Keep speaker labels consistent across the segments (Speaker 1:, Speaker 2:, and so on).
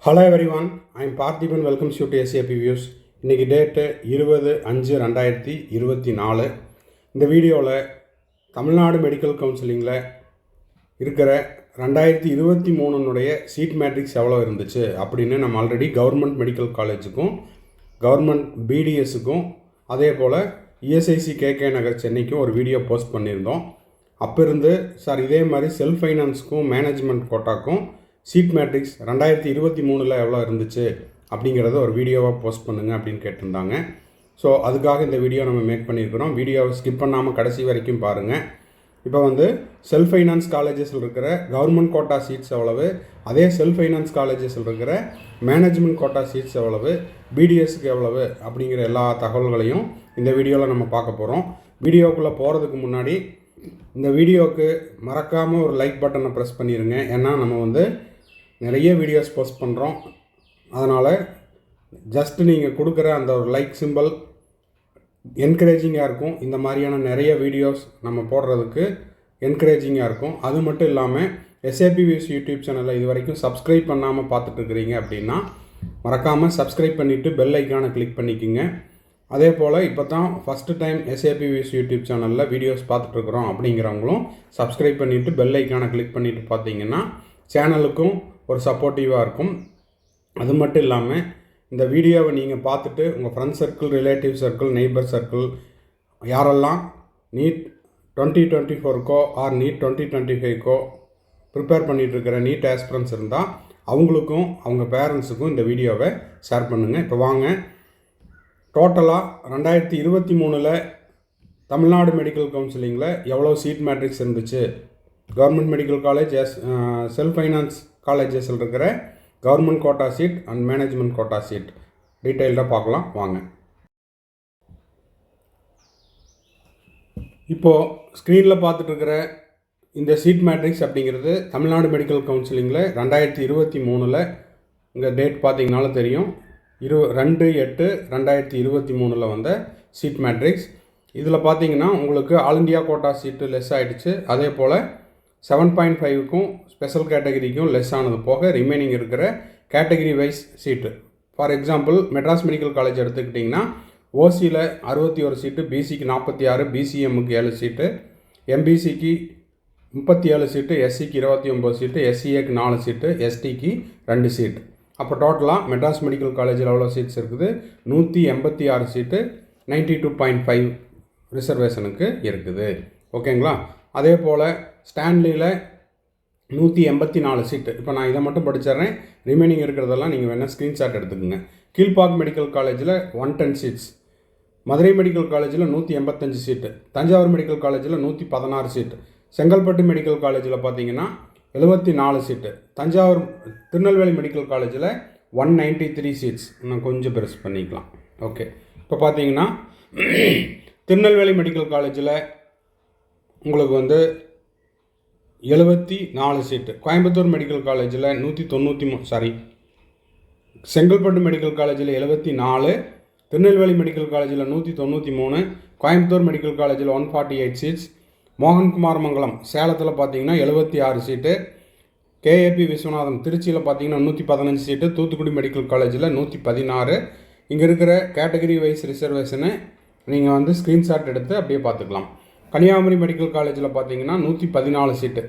Speaker 1: Hello everyone, I'm Parthiban. Welcomes you to SAP views. இன்றைக்கி date 20/5/2024. இந்த வீடியோவில் தமிழ்நாடு மெடிக்கல் கவுன்சிலிங்கில் இருக்கிற 2023 சீட் மேட்ரிக்ஸ் எவ்வளோ இருந்துச்சு அப்படின்னு நம்ம ஆல்ரெடி கவர்மெண்ட் மெடிக்கல் காலேஜுக்கும் கவர்மெண்ட் பிடிஎஸுக்கும் அதே போல் இஎஸ்ஐசி கேகே நகர் சென்னைக்கும் ஒரு வீடியோ போஸ்ட் பண்ணியிருந்தோம். அப்போ இருந்து சார் இதே மாதிரி செல்ஃப் ஃபைனான்ஸுக்கும் மேனேஜ்மெண்ட் கோட்டாக்கும் சீட் மேட்ரிக்ஸ் 2023 எவ்வளோ இருந்துச்சு அப்படிங்கிறத ஒரு வீடியோவாக போஸ்ட் பண்ணுங்கள் அப்படின்னு கேட்டிருந்தாங்க. ஸோ அதுக்காக இந்த வீடியோ நம்ம மேக் பண்ணியிருக்கிறோம். வீடியோவை ஸ்கிப் பண்ணாமல் கடைசி வரைக்கும் பாருங்கள். இப்போ செல்ஃப் ஃபைனான்ஸ் காலேஜஸில் இருக்கிற கவர்மெண்ட் கோட்டா சீட்ஸ் எவ்வளவு, அதே செல்ஃப் ஃபைனான்ஸ் காலேஜஸில் இருக்கிற மேனேஜ்மெண்ட் கோட்டா சீட்ஸ் எவ்வளவு, பிடிஎஸ்க்கு எவ்வளவு அப்படிங்கிற எல்லா தகவல்களையும் இந்த வீடியோவில் நம்ம பார்க்க போகிறோம். வீடியோக்குள்ளே போகிறதுக்கு முன்னாடி இந்த வீடியோவுக்கு மறக்காமல் ஒரு லைக் பட்டனை ப்ரெஸ் பண்ணிடுங்க. ஏன்னா நம்ம நிறைய வீடியோஸ் போஸ்ட் பண்ணுறோம். அதனால் ஜஸ்ட் நீங்கள் கொடுக்குற அந்த ஒரு லைக் சிம்பிள் என்கரேஜிங்காக இருக்கும். இந்த மாதிரியான நிறைய வீடியோஸ் நம்ம போடுறதுக்கு என்கரேஜிங்காக இருக்கும். அது மட்டும் இல்லாமல் எஸ்ஏபி வியூஸ் யூடியூப் சேனலை இது வரைக்கும் சப்ஸ்கிரைப் பண்ணாமல் பார்த்துட்ருக்குறீங்க அப்படின்னா மறக்காமல் சப்ஸ்கிரைப் பண்ணிவிட்டு பெல் ஐக்கானை கிளிக் பண்ணிக்கோங்க. அதே போல் இப்போ தான் first time SAP views YouTube சேனலில் வீடியோஸ் பார்த்துட்ருக்குறோம் அப்படிங்கிறவங்களும் சப்ஸ்கிரைப் பண்ணிவிட்டு பெல் ஐக்கானை கிளிக் பண்ணிவிட்டு பார்த்தீங்கன்னா சேனலுக்கும் ஒரு சப்போர்ட்டிவாக இருக்கும். அது மட்டும் இல்லாமல் இந்த வீடியோவை நீங்கள் பார்த்துட்டு உங்கள் friends circle, relative circle, neighbour circle யாரெல்லாம் நீட் 2024க்கோ ஆர் நீட் 2025க்கோ ப்ரிப்பேர் பண்ணிகிட்ருக்கிற நீட் ஆஸ்பிரன்ஸ் இருந்தால் அவங்களுக்கும் அவங்க பேரண்ட்ஸுக்கும் இந்த வீடியோவை ஷேர் பண்ணுங்கள். இப்போ வாங்க, டோட்டலாக 2023 தமிழ்நாடு மெடிக்கல் கவுன்சிலிங்கில் எவ்வளோ சீட் மேட்ரிக்ஸ் இருந்துச்சு, government medical college self finance காலேஜஸில் இருக்கிற government quota seat and management quota seat டீட்டெயில்டாக பார்க்கலாம் வாங்க. இப்போது ஸ்க்ரீனில் பார்த்துட்ருக்கிற இந்த சீட் மேட்ரிக்ஸ் அப்படிங்கிறது தமிழ்நாடு மெடிக்கல் கவுன்சிலிங்கில் 2023 இங்கே டேட் பார்த்திங்கனாலும் தெரியும், 2/8/2023 வந்த சீட் மேட்ரிக்ஸ். இதில் பார்த்தீங்கன்னா உங்களுக்கு all India quota seat less ஆகிடுச்சு. அதே போல் 7.5க்கும் ஸ்பெஷல் கேட்டகரிக்கும் லெஸ் ஆனது போக ரிமைனிங் இருக்கிற category wise seat. For example Madras medical college எடுத்துக்கிட்டிங்கன்னா ஓசியில் 61 சீட்டு, பிசிக்கு 46, பிசிஎம்முக்கு 7 சீட்டு, எம்பிசிக்கு 37 சீட்டு, எஸ்சிக்கு 29 சீட்டு, எஸ்சிஏக்கு 4 சீட்டு, எஸ்டிக்கு 2 சீட்டு. அப்போ டோட்டலாக மெட்ராஸ் மெடிக்கல் காலேஜில் எவ்வளோ சீட்ஸ் இருக்குது, 186 சீட்டு, 92.5 ரிசர்வேஷனுக்கு இருக்குது. ஓகேங்களா? அதே போல் ஸ்டான்லியில் 184 சீட்டு. இப்போ நான் இதை மட்டும் படிச்சிட்றேன், ரிமைனிங் இருக்கிறதெல்லாம் நீங்கள் வேணால் ஸ்க்ரீன்ஷாட் எடுத்துக்கோங்க. கீழ்பாக் மெடிக்கல் காலேஜில் 110 சீட்ஸ், மதுரை மெடிக்கல் காலேஜில் 185 சீட்டு, தஞ்சாவூர் மெடிக்கல் காலேஜில் 116 சீட்டு, செங்கல்பட்டு மெடிக்கல் காலேஜில் பார்த்தீங்கன்னா 74 சீட்டு, திருநெல்வேலி மெடிக்கல் காலேஜில் 193 சீட்ஸ். இன்னும் கொஞ்சம் பெருசு பண்ணிக்கலாம். ஓகே, இப்போ பார்த்தீங்கன்னா திருநெல்வேலி மெடிக்கல் காலேஜில் உங்களுக்கு 74 சீட்டு, கோயம்புத்தூர் மெடிக்கல் காலேஜில் 193 செங்கல்பட்டு மெடிக்கல் காலேஜில் 74, திருநெல்வேலி மெடிக்கல் காலேஜில் 193, கோயம்புத்தூர் மெடிக்கல் காலேஜில் 148 சீட்ஸ், மோகன்குமார் மங்கலம் சேலத்தில் பார்த்தீங்கன்னா 76 சீட்டு, கேஏபி விஸ்வநாதன் திருச்சியில் பார்த்தீங்கன்னா 115 சீட்டு, தூத்துக்குடி மெடிக்கல் காலேஜில் 116. இங்கே இருக்கிற கேட்டகரி வைஸ் ரிசர்வேஷனை நீங்கள் ஸ்க்ரீன்ஷாட் எடுத்து அப்படியே பார்த்துக்கலாம். கன்னியாகுமரி மெடிக்கல் காலேஜில் பார்த்தீங்கன்னா 114 சீட்டு,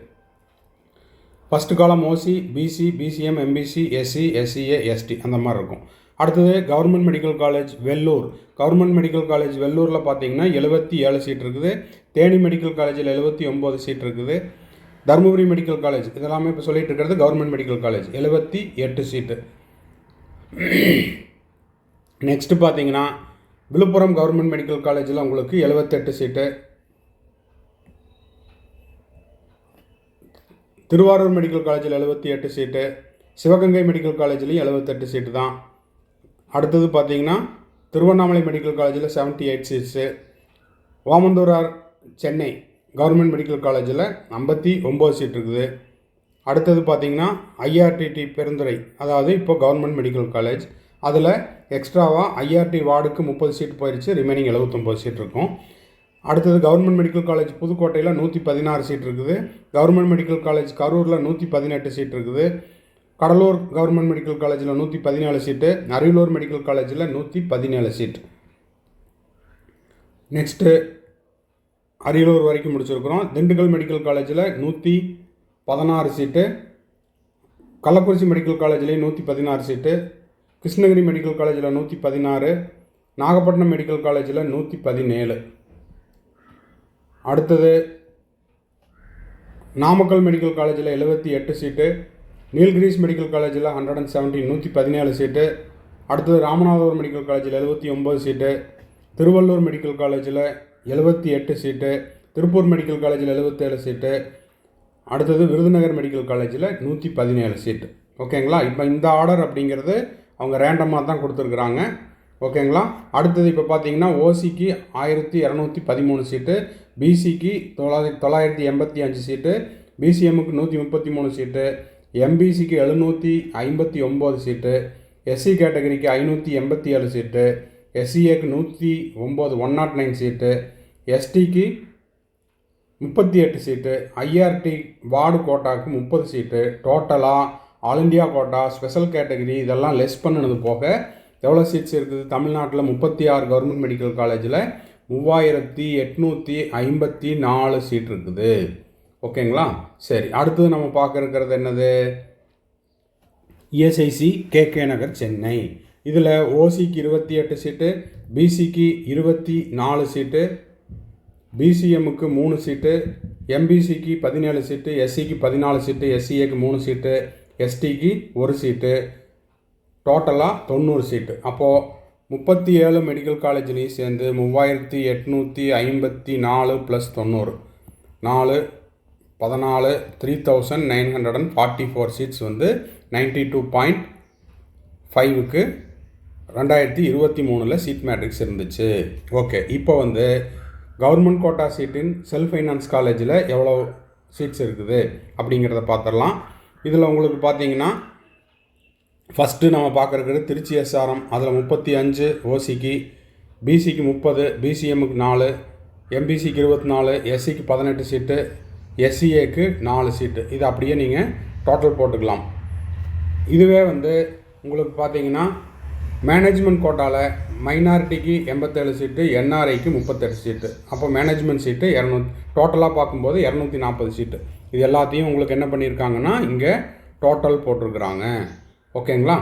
Speaker 1: ஃபஸ்ட்டு காலம் OC, BC, BCM, MBC, SC, SCA, ST அந்த மாதிரி இருக்கும். அடுத்தது government medical college Vellore. Government medical college வெள்ளூரில் பார்த்தீங்கன்னா 77 சீட் இருக்குது, தேனி மெடிக்கல் காலேஜில் 79 சீட் இருக்குது, தருமபுரி மெடிக்கல் காலேஜ் இதெல்லாமே இப்போ சொல்லிட்டு இருக்கிறது கவர்மெண்ட் மெடிக்கல் காலேஜ் 78 சீட்டு. நெக்ஸ்ட்டு பார்த்தீங்கன்னா விழுப்புரம் கவர்மெண்ட் மெடிக்கல் காலேஜில் உங்களுக்கு 78 சீட்டு, திருவாரூர் மெடிக்கல் காலேஜில் 78 சீட்டு, சிவகங்கை மெடிக்கல் காலேஜ்லேயும் 78 சீட்டு தான். அடுத்தது பார்த்தீங்கன்னா திருவண்ணாமலை மெடிக்கல் காலேஜில் 78 seats, Omandurar Chennai government medical காலேஜில் 59 சீட் இருக்குது. அடுத்தது பார்த்தீங்கன்னா ஐஆர்டிடி பெருந்துறை, அதாவது இப்போ கவர்மெண்ட் மெடிக்கல் காலேஜ், அதில் எக்ஸ்ட்ராவாக ஐஆர்டி வார்டுக்கு 30 சீட் போயிடுச்சு, ரிமைனிங் 79 சீட் இருக்கும். அடுத்தது கவர்மெண்ட் மெடிக்கல் காலேஜ் புதுக்கோட்டையில் 116 சீட் இருக்குது, கவர்மெண்ட் மெடிக்கல் காலேஜ் கரூரில் 118 சீட் இருக்குது, கடலூர் கவர்மெண்ட் மெடிக்கல் காலேஜில் 117 சீட்டு, அரியலூர் மெடிக்கல் காலேஜில் 117 சீட். நெக்ஸ்ட்டு அரியலூர் வரைக்கும் முடிச்சிருக்கிறோம். திண்டுக்கல் மெடிக்கல் காலேஜில் 116 சீட்டு, கள்ளக்குறிச்சி மெடிக்கல் காலேஜ்லேயும் 116 சீட்டு, கிருஷ்ணகிரி மெடிக்கல் காலேஜில் 116, நாகப்பட்டினம் மெடிக்கல் காலேஜில் 117. அடுத்தது நாமக்கல் மெடிக்கல் காலேஜில் 78 சீட்டு, நீல்கிரிஸ் மெடிக்கல் காலேஜில் 117 117 சீட்டு. அடுத்தது ராமநாதபுரம் மெடிக்கல் காலேஜில் 79 சீட்டு, திருவள்ளூர் மெடிக்கல் காலேஜில் 78 சீட்டு, திருப்பூர் மெடிக்கல் காலேஜில் 77 சீட்டு. அடுத்தது விருதுநகர் மெடிக்கல் காலேஜில் 117 சீட்டு. ஓகேங்களா? இப்போ இந்த ஆர்டர் அப்படிங்கிறது அவங்க ரேண்டமாக தான் கொடுத்துருக்குறாங்க. ஓகேங்களா? அடுத்தது இப்போ பார்த்தீங்கன்னா ஓசிக்கு 1213 சீட்டு, பிசிக்கு 985 சீட்டு, பிசிஎம்முக்கு 133 சீட்டு, எம்பிசிக்கு 759 சீட்டு, எஸ்சி கேட்டகரிக்கு 587 சீட்டு, எஸ்சிஏக்கு 109 சீட்டு, எஸ்டிக்கு 38 சீட்டு, ஐஆர்டி வார்டு கோட்டாவுக்கு 30 சீட்டு. டோட்டலாக all India quota, special category இதெல்லாம் லெஸ் பண்ணினது போக எவ்வளோ சீட்ஸ் இருக்குது? தமிழ்நாட்டில் 36 கவர்மெண்ட் மெடிக்கல் காலேஜில் 3854 சீட் இருக்குது. ஓகேங்களா? சரி, அடுத்தது நம்ம பார்க்க இருக்கிறது என்னது? ESIC KK Nagar Chennai. இதில் ஓசிக்கு 28 சீட்டு, பிசிக்கு 24 சீட்டு, பிசிஎம்முக்கு 3 சீட்டு, எம்பிசிக்கு 17 சீட்டு, எஸ்சிக்கு 14 சீட்டு, எஸ்சிஏக்கு 3 சீட்டு, எஸ்டிக்கு 1 சீட்டு. டோட்டலாக 90 சீட்டு. அப்போது 37 மெடிக்கல் காலேஜ்லேயும் சேர்ந்து 3854 + 90 14 3944 சீட்ஸ் வந்து 92.5க்கு 2023 சீட் மேட்ரிக்ஸ் இருந்துச்சு. ஓகே, இப்போ வந்து கவர்மெண்ட் கோட்டா சீட்டின் செல்ஃப் ஃபைனான்ஸ் காலேஜில் எவ்வளோ சீட்ஸ் இருக்குது அப்படிங்கிறத பார்த்துடலாம். இதில் உங்களுக்கு பார்த்தீங்கன்னா ஃபஸ்ட்டு நம்ம பார்க்குறது திருச்சி எஸ்ஆர்எம். அதில் 35 ஓசிக்கு, பிசிக்கு 30, பிசிஎம்முக்கு 4, எம்பிசிக்கு 24, எஸ்சிக்கு 18 சீட்டு, எஸ்சிஏக்கு 4 சீட்டு. இது அப்படியே நீங்கள் டோட்டல் போட்டுக்கலாம். இதுவே வந்து உங்களுக்கு பார்த்தீங்கன்னா மேனேஜ்மெண்ட் கோட்டாவில் மைனாரிட்டிக்கு 87 சீட்டு, என்ஆர்ஐக்கு 38 சீட்டு. அப்போ மேனேஜ்மெண்ட் சீட்டு 200, டோட்டலாக பார்க்கும்போது 240 சீட்டு. இது எல்லாத்தையும் உங்களுக்கு என்ன பண்ணியிருக்காங்கன்னா இங்கே டோட்டல் போட்டிருக்கிறாங்க. ஓகேங்களா?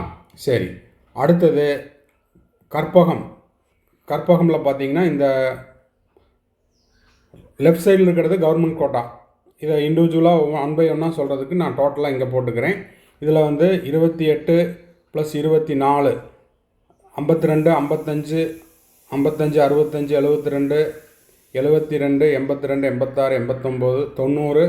Speaker 1: சரி, அடுத்தது கற்பகமில் பார்த்தீங்கன்னா இந்த லெஃப்ட் சைடில் இருக்கிறது கவர்மெண்ட் கோட்டா. இதை இண்டிவிஜுவலாக 1 by 1 சொல்கிறதுக்கு நான் டோட்டலாக இங்கே போட்டுக்கிறேன். இதில் வந்து 28 + 24 52 55 55 65 72 72 82 86 89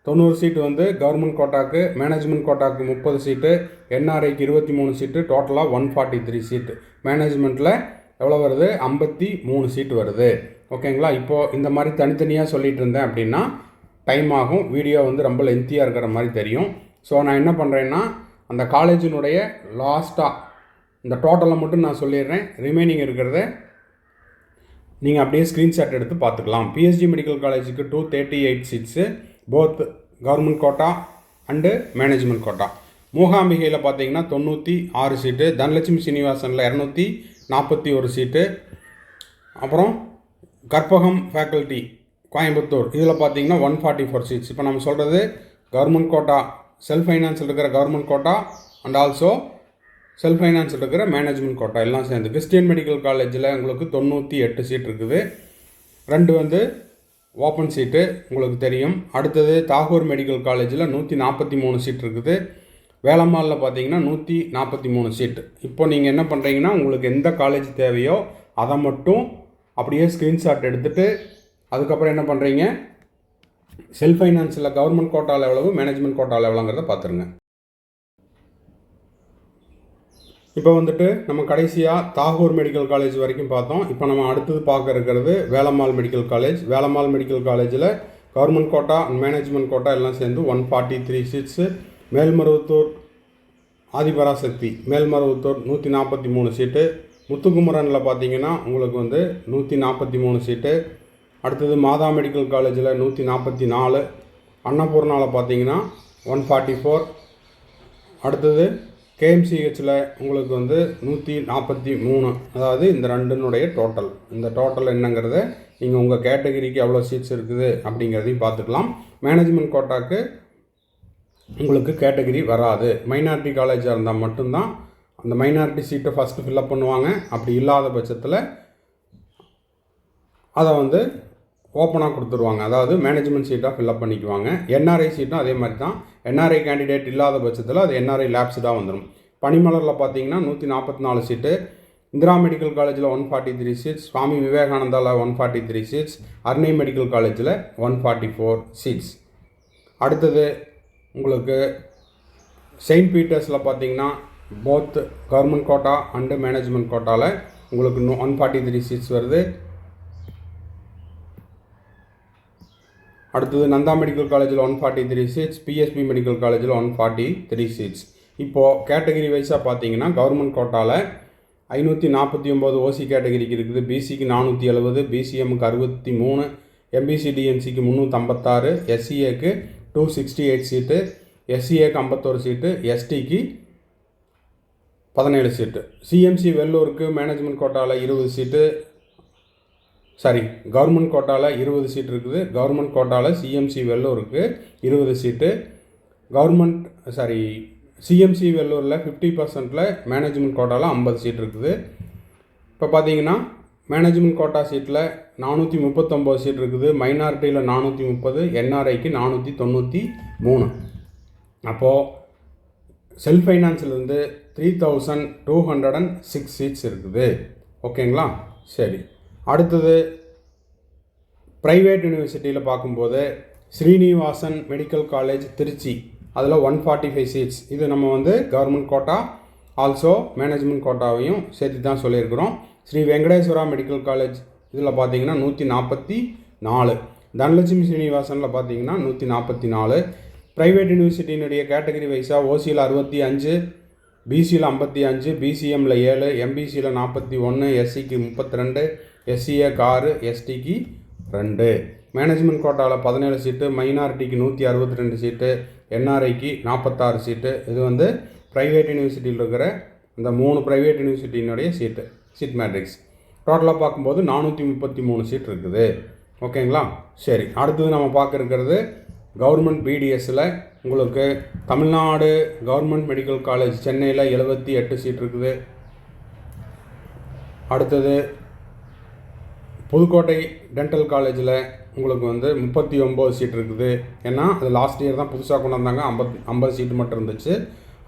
Speaker 1: 90 சீட்டு வந்து கவர்மெண்ட் கோட்டாக்கு. மேனேஜ்மெண்ட் கோட்டாக்கு 30 சீட்டு, என்ஆர்ஐக்கு 23 சீட்டு. டோட்டலாக 143 சீட்டு. மேனேஜ்மெண்ட்டில் எவ்வளோ வருது? 53 சீட்டு வருது. ஓகேங்களா? இப்போது இந்த மாதிரி தனித்தனியாக சொல்லிகிட்டு இருந்தேன் அப்படின்னா டைம் ஆகும், வீடியோ வந்து ரொம்ப லென்த்தியாக இருக்கிற மாதிரி தெரியும். ஸோ நான் என்ன பண்ணுறேன்னா அந்த காலேஜினுடைய லாஸ்ட்டாக இந்த டோட்டலை மட்டும் நான் சொல்லிடுறேன். ரிமைனிங் இருக்கிறத நீங்கள் அப்படியே ஸ்க்ரீன்ஷாட் எடுத்து பார்த்துக்கலாம். பிஎஸ்ஜி மெடிக்கல் காலேஜுக்கு 238 seats, both government quota and management quota. மூகாம்பிகையில் பார்த்தீங்கன்னா 96 சீட்டு, தனலட்சுமி சீனிவாசனில் 241 சீட்டு. அப்புறம் கற்பகம் ஃபேக்கல்ட்டி கோயம்புத்தூர், இதில் பார்த்தீங்கன்னா 144 சீட்ஸ். இப்போ நம்ம சொல்கிறது கவர்மெண்ட் கோட்டா, செல்ஃப் ஃபைனான்ஸில் இருக்கிற government quota and also self ஃபைனான்ஸில் இருக்கிற மேனேஜ்மெண்ட் கோட்டா எல்லாம் சேர்ந்து. கிறிஸ்டியன் மெடிக்கல் காலேஜில் உங்களுக்கு 98 சீட் இருக்குது, 2 வந்து ஓப்பன் சீட்டு உங்களுக்கு தெரியும். அடுத்தது தாகூர் மெடிக்கல் காலேஜில் 143 சீட் இருக்குது. வேலம்மாளில் பார்த்தீங்கன்னா 143 சீட்டு. இப்போ நீங்கள் என்ன பண்ணுறீங்கன்னா உங்களுக்கு எந்த காலேஜ் தேவையோ அதை மட்டும் அப்படியே ஸ்க்ரீன்ஷாட் எடுத்துகிட்டு அதுக்கப்புறம் என்ன பண்ணுறீங்க, செல்ஃப் ஃபைனான்ஸில் கவர்மெண்ட் கோட்டாவில் எவ்வளவு, மேனேஜ்மெண்ட் கோட்டாவில் எவ்வளோங்கிறத பார்த்துருங்க. இப்போ வந்துட்டு நம்ம கடைசியாக தாகூர் மெடிக்கல் காலேஜ் வரைக்கும் பார்த்தோம். இப்போ நம்ம அடுத்தது பார்க்க இருக்கிறது Velammal medical college. Velammal medical காலேஜில் government quota and management quota எல்லாம் சேர்ந்து 143 சீட்ஸு. மேல்மருவத்தூர் ஆதிபராசக்தி மேல்மருவத்தூர் 143 சீட்டு. முத்துக்குமரனில் பார்த்தீங்கன்னா உங்களுக்கு வந்து 143 சீட்டு. அடுத்தது மாதா மெடிக்கல் காலேஜில் 144. அன்னபூர்ணாவில் பார்த்தீங்கன்னா 144. அடுத்தது கேஎம்சிஹெச்சில் உங்களுக்கு வந்து 143, அதாவது இந்த ரெண்டுனுடைய டோட்டல். இந்த டோட்டல் என்னங்கிறத நீங்கள் உங்கள் கேட்டகரிக்கு எவ்வளோ சீட்ஸ் இருக்குது அப்படிங்கிறதையும் பார்த்துக்கலாம். மேனேஜ்மெண்ட் கோட்டாக்கு உங்களுக்கு கேட்டகரி வராது. மைனாரிட்டி காலேஜாக இருந்தால் மட்டும்தான் அந்த மைனாரிட்டி சீட்டை ஃபஸ்ட்டு ஃபில்அப் பண்ணுவாங்க. அப்படி இல்லாத பட்சத்தில் அதை வந்து ஓப்பனாக கொடுத்துருவாங்க, அதாவது மேனேஜ்மெண்ட் சீட்டாக ஃபில்அப் பண்ணிக்குவாங்க. என்ஆர்ஐ சீட்டும் அதே மாதிரி தான். என்ஆர்ஐ கேண்டிடேட் இல்லாத பட்சத்தில் அது என்ஆர்ஐ லேப்ஸ்டாக வந்துடும். பனிமலரில் பார்த்தீங்கன்னா 144 சீட்டு, இந்திரா மெடிக்கல் காலேஜில் 143 சீட்ஸ், சுவாமி விவேகானந்தாவில் 143 சீட்ஸ், அர்னை மெடிக்கல் காலேஜில் 144 சீட்ஸ். அடுத்தது உங்களுக்கு செயின்ட் பீட்டர்ஸில் பார்த்தீங்கன்னா both government quota and management கோட்டாவில் உங்களுக்கு 143 சீட்ஸ் வருது. அடுத்தது நந்தா மெடிக்கல் காலேஜில் 143 சீட்ஸ், பிஎஸ்பி மெடிக்கல் காலேஜில் 143 சீட்ஸ். இப்போது கேட்டகரி வைஸாக பார்த்தீங்கன்னா கவர்மெண்ட் கோட்டாவில் 549 ஓசி கேட்டகரிக்கு இருக்குது, பிசிக்கு 470, பிசிஎம்முக்கு 63, எம்பிசி டிஎன்சிக்கு 356, எஸ்சிஏக்கு 268 சீட்டு, எஸ்சிஏக்கு 51 சீட்டு, எஸ்டிக்கு 17 சீட்டு. சிஎம்சி வெள்ளூருக்கு மேனேஜ்மெண்ட் கோட்டாவில் 20 சீட்டு, கவர்மெண்ட் கோட்டாவில் 20 சீட் இருக்குது. கவர்மெண்ட் கோட்டாவில் சிஎம்சி வெள்ளூருக்கு 20 சீட்டு, சிஎம்சி வெள்ளூரில் 50%, மேனேஜ்மெண்ட் கோட்டாவில் 50 சீட் இருக்குது. இப்போ பார்த்தீங்கன்னா மேனேஜ்மெண்ட் கோட்டா சீட்டில் 439 சீட் இருக்குது, மைனாரிட்டியில் 430, என்ஆர்ஐக்கு 493. அப்போது செல்ஃப் ஃபைனான்ஸ்லேருந்து 3206 சீட்ஸ் இருக்குது. ஓகேங்களா? சரி, அடுத்தது ப்ரைவேட் யூனிவர்சிட்டியில் பார்க்கும்போது ஸ்ரீனிவாசன் மெடிக்கல் காலேஜ் திருச்சி, அதில் 145 சீட்ஸ். இது நம்ம வந்து கவர்மெண்ட் கோட்டா ஆல்சோ மேனேஜ்மெண்ட் கோட்டாவையும் சேர்த்து தான் சொல்லியிருக்கிறோம். ஸ்ரீ வெங்கடேஸ்வரா மெடிக்கல் காலேஜ் இதில் பார்த்தீங்கன்னா 144, தனலட்சுமி ஸ்ரீனிவாசனில் பார்த்தீங்கன்னா 144. ப்ரைவேட் யூனிவர்சிட்டியினுடைய கேட்டகரி வைஸாக ஓசியில் 65, பிசியில் 55, பிசிஎம்மில் 7, எம்பிசியில் 41, எஸ்சிக்கு 32, எஸ்சிஏக்கு 6, எஸ்டிக்கு 2. மேனேஜ்மெண்ட் கோட்டாவில் 17 சீட்டு, மைனாரிட்டிக்கு 162 சீட்டு, என்ஆர்ஐக்கு 46 சீட்டு. இது வந்து ப்ரைவேட் யூனிவர்சிட்டியில் இருக்கிற இந்த 3 ப்ரைவேட் யூனிவர்சிட்டியினுடைய சீட் மேட்ரிக்ஸ். டோட்டலாக பார்க்கும்போது 433 சீட் இருக்குது. ஓகேங்களா? சரி, அடுத்தது நம்ம பார்க்க இருக்கிறது கவர்மெண்ட் பிடிஎஸ்ஸில் உங்களுக்கு தமிழ்நாடு கவர்மெண்ட் மெடிக்கல் காலேஜ் சென்னையில் 78 சீட் இருக்குது. அடுத்தது புதுக்கோட்டை டென்டல் காலேஜில் உங்களுக்கு வந்து 39 சீட் இருக்குது. ஏன்னா அது லாஸ்ட் இயர் தான் புதுசாக கொண்டு வந்தாங்க, 50 சீட்டு மட்டும் இருந்துச்சு.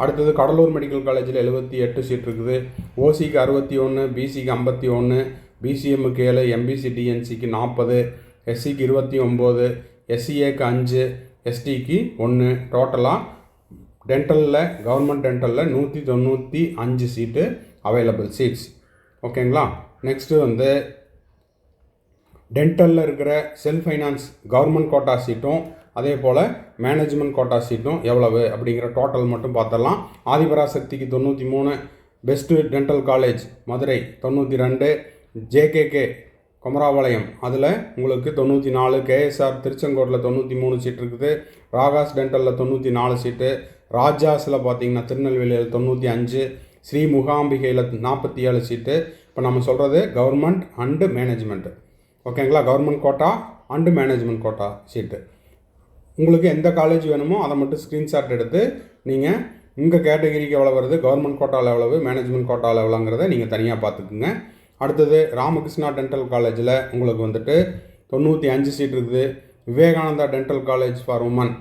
Speaker 1: அடுத்தது கடலூர் மெடிக்கல் காலேஜில் 78 சீட் இருக்குது. ஓசிக்கு 61, பிசிக்கு 51, பிசிஎம்முக்கு 7, எம்பிசி டிஎன்சிக்கு 40, எஸ்சிக்கு 29, எஸ்சிஏக்கு 5, எஸ்டிக்கு 1. டோட்டலாக டென்டலில் கவர்மெண்ட் டென்டலில் 195 சீட்டு அவைலபிள் சீட்ஸ். ஓகேங்களா? நெக்ஸ்ட்டு வந்து டென்டலில் இருக்கிற செல்ஃப் ஃபைனான்ஸ் கவர்மெண்ட் கோட்டா சீட்டும் அதே போல் மேனேஜ்மெண்ட் கோட்டா சீட்டும் எவ்வளவு அப்படிங்கிற டோட்டல் மட்டும் பார்த்துடலாம். ஆதிபராசக்திக்கு 93, best dental college Madurai 92, JKK Kumarapalayam அதில் உங்களுக்கு 94, கேஎஸ்ஆர் திருச்செங்கோட்டில் 93 சீட் இருக்குது, ராகாஸ் டென்டலில் 94 சீட்டு, ராஜாஸில் பார்த்தீங்கன்னா திருநெல்வேலியில் 95, ஸ்ரீ முகாம்பிகையில் 47 சீட்டு. இப்போ நம்ம சொல்கிறது கவர்மெண்ட் அண்டு மேனேஜ்மெண்ட்டு. ஓகேங்களா? Government quota and management quota seat. உங்களுக்கு எந்த காலேஜ் வேணுமோ அதை மட்டும் ஸ்க்ரீன்ஷாட் எடுத்து நீங்கள் உங்கள் கேட்டகரிக்கு எவ்வளோ வருது, கவர்மெண்ட் கோட்டாவில் எவ்வளவு, மேனேஜ்மெண்ட் கோட்டாவில் எவ்வளோங்கிறத நீங்கள் தனியாக பார்த்துக்குங்க. அடுத்தது ராமகிருஷ்ணா டென்டல் காலேஜில் உங்களுக்கு வந்துட்டு 95 சீட் இருக்குது. Vivekananda dental college for women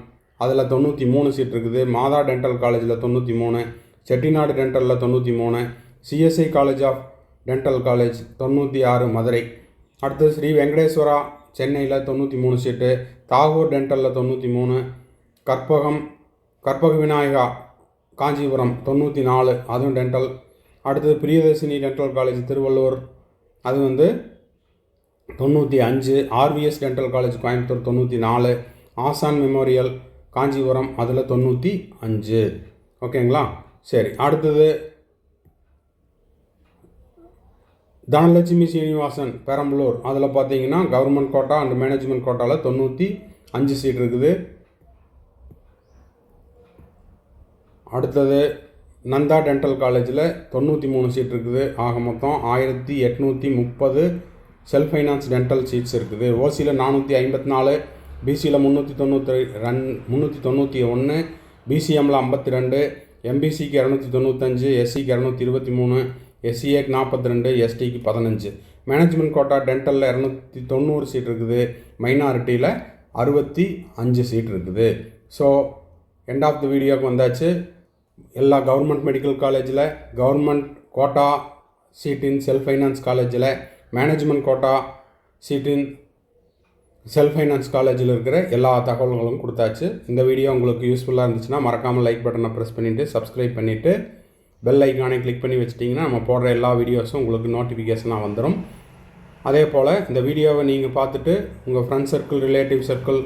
Speaker 1: அதில் 93 சீட் இருக்குது. மாதா டென்டல் காலேஜில் 93, செட்டிநாடு டென்டலில் 93, CSI college of dental college 96 Madurai. அடுத்தது ஸ்ரீ வெங்கடேஸ்வரா சென்னையில் 93 சீட்டு, தாகூர் டென்டலில் 93, கற்பக விநாயகா காஞ்சிபுரம் 94, அதுவும் டென்டல். அடுத்தது பிரியதர்ஷினி டென்டல் காலேஜ் திருவள்ளூர், அது வந்து 95, ஆர்விஎஸ் டென்டல் காலேஜ் கோயம்புத்தூர் 94, ஆசான் மெமோரியல் காஞ்சிபுரம் அதில் 95. ஓகேங்களா? சரி, அடுத்தது தனலட்சுமி ஸ்ரீனிவாசன் பெரம்பலூர் அதில் பார்த்தீங்கன்னா கவர்மெண்ட் கோட்டா அண்ட் மேனேஜ்மெண்ட் கோட்டாவில் 95 சீட் இருக்குது. அடுத்தது நந்தா டென்டல் காலேஜில் 93 சீட் இருக்குது. ஆக மொத்தம் 1830 செல்ஃப் ஃபைனான்ஸ் டென்டல் சீட்ஸ் இருக்குது. ஓசியில் 454, பிசியில் 391, பிசிஎம்மில் 52, எம்பிசிக்கு 295, எஸ்சிக்கு 223, எஸ்சிஏக்கு 42, எஸ்டிக்கு 15. மேனேஜ்மெண்ட் கோட்டா டென்டலில் 290 சீட் இருக்குது. மைனாரிட்டியில் 65 சீட் இருக்குது. ஸோ எண்ட் ஆஃப் த வீடியோக்கு வந்தாச்சு. எல்லா கவர்மெண்ட் மெடிக்கல் காலேஜில், கவர்மெண்ட் கோட்டா சீட்டின் செல்ஃப் ஃபைனான்ஸ் காலேஜில், மேனேஜ்மெண்ட் கோட்டா சீட்டின் செல்ஃப் ஃபைனான்ஸ் காலேஜில் இருக்கிற எல்லா தகவல்களும் கொடுத்தாச்சு. இந்த வீடியோ உங்களுக்கு யூஸ்ஃபுல்லாக இருந்துச்சுன்னா மறக்காமல் லைக் பட்டனை ப்ரெஸ் பண்ணிவிட்டு சப்ஸ்கிரைப் பண்ணிவிட்டு பெல் ஐக்கானை கிளிக் பண்ணி வச்சிட்டிங்கன்னா நம்ம போடுற எல்லா வீடியோஸும் உங்களுக்கு நோட்டிஃபிகேஷனாக வந்துடும். அதே போல் இந்த வீடியோவை நீங்கள் பார்த்துட்டு உங்கள் friends circle, relative circle,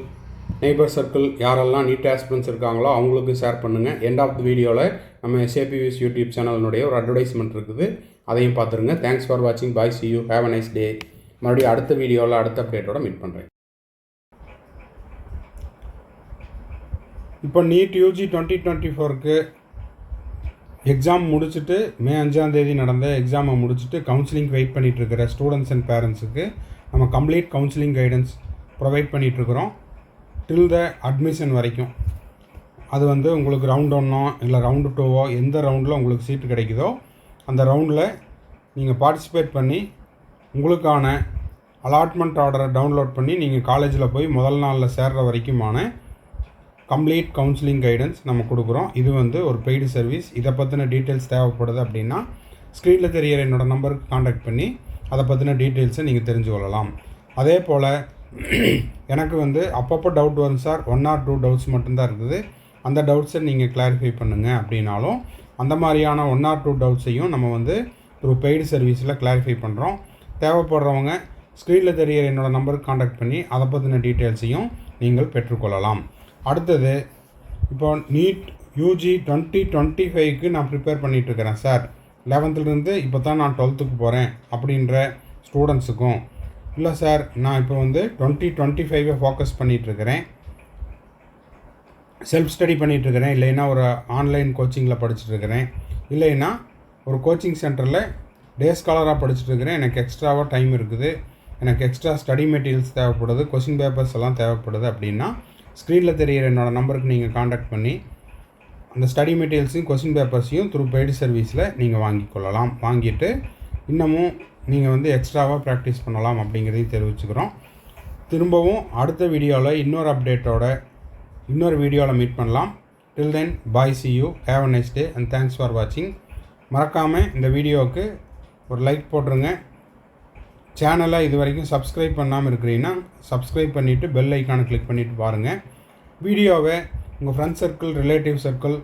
Speaker 1: neighbour circle யாரெல்லாம் நீட் ஆஸ்பிரன்ஸ் இருக்காங்களோ அவங்களுக்கு ஷேர் பண்ணுங்கள். எண்ட் ஆஃப் த வீடியோவில் நம்ம SAPVS யூடியூப் சேனலினுடைய ஒரு அட்வர்டைஸ்மெண்ட் இருக்குது, அதையும் பார்த்துருங்க. தேங்க்ஸ் ஃபார் வாட்சிங். பாய், see you, have a nice day. மறுபடியும் அடுத்த வீடியோவில் அடுத்த அப்டேட்டோட மீட் பண்ணுறேன். இப்போ நீட் யூஜி 2024க்கு எக்ஸாம் முடிச்சுட்டு மே 5 நடந்த எக்ஸாமை முடிச்சுட்டு கவுன்சிலிங் வெயிட் பண்ணிகிட்ருக்கிற ஸ்டூடெண்ட்ஸ் அண்ட் பேரண்ட்ஸுக்கு நம்ம கம்ப்ளீட் கவுன்சிலிங் கைடன்ஸ் ப்ரொவைட் பண்ணிகிட்ருக்குறோம் டில் த அட்மிஷன் வரைக்கும். அது வந்து உங்களுக்கு ரவுண்ட் 1 இல்லை ரவுண்டு 2 எந்த ரவுண்டில் உங்களுக்கு சீட்டு கிடைக்குதோ அந்த ரவுண்டில் நீங்கள் பார்ட்டிசிபேட் பண்ணி உங்களுக்கான அலாட்மெண்ட் ஆர்டரை டவுன்லோட் பண்ணி நீங்கள் காலேஜில் போய் முதல் நாளில் சேர்கிற வரைக்குமான கம்ப்ளீட் கவுன்சிலிங் கைடன்ஸ் நம்ம கொடுக்குறோம். இது வந்து ஒரு பெய்டு சர்வீஸ். இதை பற்றின டீட்டெயில்ஸ் தேவைப்படுது அப்படின்னா ஸ்க்ரீனில் தெரிகிற என்னோடய நம்பருக்கு காண்டாக்ட் பண்ணி அதை பற்றின டீட்டெயில்ஸை நீங்கள் தெரிஞ்சு கொள்ளலாம். அதே போல் எனக்கு வந்து அப்பப்போ டவுட் வரும் சார், 1 or 2 டவுட்ஸ் மட்டும்தான் இருக்குது, அந்த டவுட்ஸை நீங்கள் கிளாரிஃபை பண்ணுங்கள் அப்படின்னாலும் அந்த மாதிரியான 1 or 2 டவுட்ஸையும் நம்ம வந்து ஒரு பெய்டு சர்வீஸில் கிளாரிஃபை பண்ணுறோம். தேவைப்படுறவங்க ஸ்க்ரீனில் தெரிகிற என்னோடய நம்பருக்கு காண்டாக்ட் பண்ணி அதை பற்றின டீட்டெயில்ஸையும் நீங்கள் பெற்றுக்கொள்ளலாம். அடுத்தது இப்போ நீட் யூஜி 2025க்கு நான் ப்ரிப்பேர் பண்ணிகிட்ருக்கிறேன் சார், 11th இப்போ தான் நான் 12th போகிறேன் அப்படின்ற ஸ்டூடெண்ட்ஸுக்கும், இல்லை சார் நான் இப்போ வந்து 2025 ஃபோக்கஸ் பண்ணிகிட்ருக்கிறேன், செல்ஃப் ஸ்டடி பண்ணிகிட்ருக்கிறேன், இல்லைன்னா ஒரு ஆன்லைன் கோச்சிங்கில் படிச்சுட்ருக்கிறேன், இல்லைன்னா ஒரு கோச்சிங் சென்டரில் டே ஸ்காலராக படிச்சுட்ருக்கிறேன், எனக்கு எக்ஸ்ட்ராவாக டைம் இருக்குது, எனக்கு எக்ஸ்ட்ரா ஸ்டடி மெட்டீரியல்ஸ் தேவைப்படுது, கொஷின் பேப்பர்ஸ் எல்லாம் தேவைப்படுது அப்படின்னா ஸ்க்ரீனில் தெரிகிற என்னோடய நம்பருக்கு நீங்கள் காண்டாக்ட் பண்ணி அந்த ஸ்டடி மெட்டீரியல்ஸையும் கொஷின் பேப்பர்ஸையும் த்ரூ பெய்டு சர்வீஸில் நீங்கள் வாங்கிக்கொள்ளலாம். வாங்கிட்டு இன்னமும் நீங்கள் வந்து எக்ஸ்ட்ராவாக ப்ராக்டிஸ் பண்ணலாம் அப்படிங்கிறதையும் தெரிவிச்சுக்கிறோம். திரும்பவும் அடுத்த வீடியோவில் இன்னொரு அப்டேட்டோட இன்னொரு வீடியோவில் மீட் பண்ணலாம். டில் தென் பாய், see you, have a nice day and thanks for watching. மறக்காமல் இந்த வீடியோவுக்கு ஒரு லைக் போட்டுருங்க. சேனலை இது வரைக்கும் சப்ஸ்கிரைப் பண்ணாமல் இருக்கிறீங்கன்னா சப்ஸ்கிரைப் பண்ணிவிட்டு பெல் ஐக்கானை கிளிக் பண்ணிவிட்டு பாருங்கள். வீடியோவை உங்கள் friends circle, relative circle,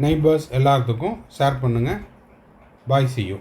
Speaker 1: neighbours எல்லாத்துக்கும் ஷேர் பண்ணுங்கள். பாய், see you.